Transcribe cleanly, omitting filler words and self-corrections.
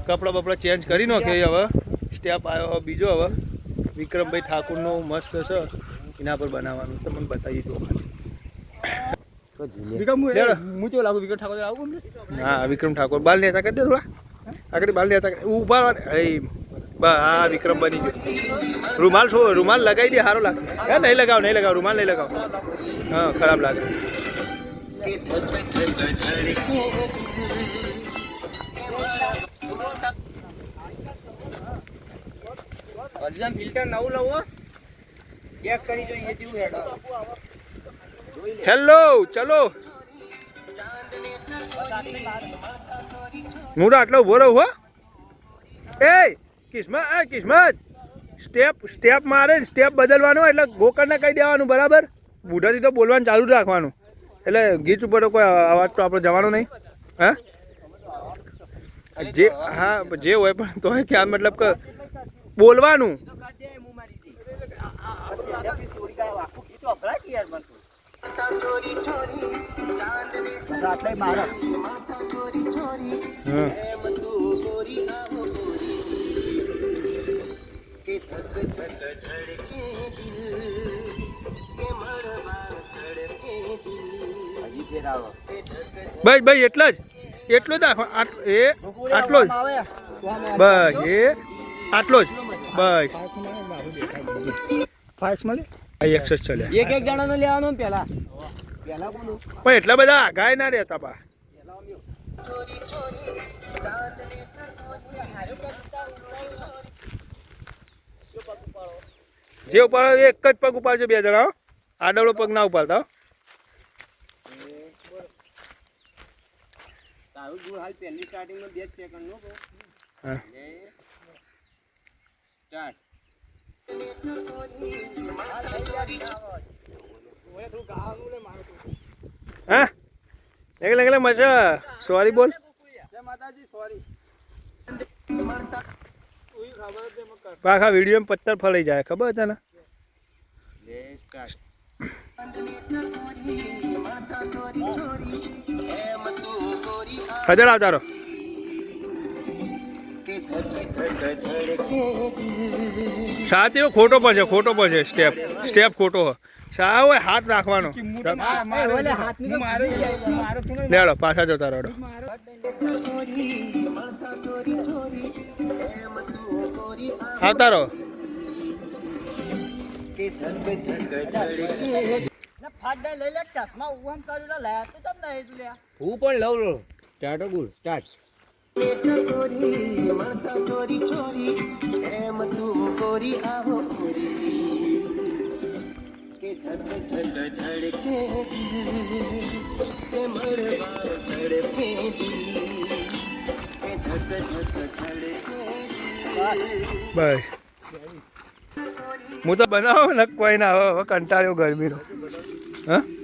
કપડાં બપડા ચેન્જ કરી નાખે હવે સ્ટેપ આવ્યો બીજો હવે વિક્રમભાઈ ઠાકોરનો મસ્ત છે એના પર બનાવવાનું તમને બતાવી દો હા વિક્રમ ઠાકોર બાલ નેતા કરી દે થોડા આગળ બાલ નેતા ઉભા હા વિક્રમ બની ગયો રૂમાલ છો રૂમાલ લગાવી દે સારો લાગે નહીં લગાવ રૂમાલ નહીં લગાવ હા ખરાબ લાગે ફિલ્ટર નવું લવો ચેક કરી જોઈએ કેવું હેડો હેલો ચલો હું આટલો ઉભો રહું હો એ કિસ્મત સ્ટેપ મારે સ્ટેપ બદલવાનો એટલે ગોકળને કહી દેવાનું બરાબર બુઢાથી તો બોલવાનું ચાલુ રાખવાનું એટલે ગીત ઉપર કોઈ અવાજ તો આપણો જવાનો નહીં હા જે હોય પણ તો કે આ મતલબ કે બોલવાનું ભાઈ એટલો જ આટલો જ બસ આટલો જ બસ એક્સેસ ચાલ્યા એક જણાનો લેવાનો પેલા પણ એટલા બધા આગાય ના રહેતા બા જે ઉપાડો એક જ પગ ઉપાડજો બે જણા આડવડો પગ ના ઉપાડતા હાલ પહેલી સ્ટાર્ટિંગમાં 2 સેકન્ડ નો હા સ્ટાર્ટ હા એટલે મજા સોરી બોલ માતાજી સોરી પાખા વિડીયો પથ્થર ફલાઈ જાય ખબર તને ખબર આવતા રહો સાચી ખોટો પડશે સ્ટેપ ખોટો સાવ હાથ રાખવાનો લેડો પાછા જતા રહો આવતા રહો હું પણ લઉં સ્ટાર્ટ ગુલ સ્ટાર્ટ બસ હું તો બનાવો ને કોઈ ના હવે કંટાળ્યો ગરમીનો હા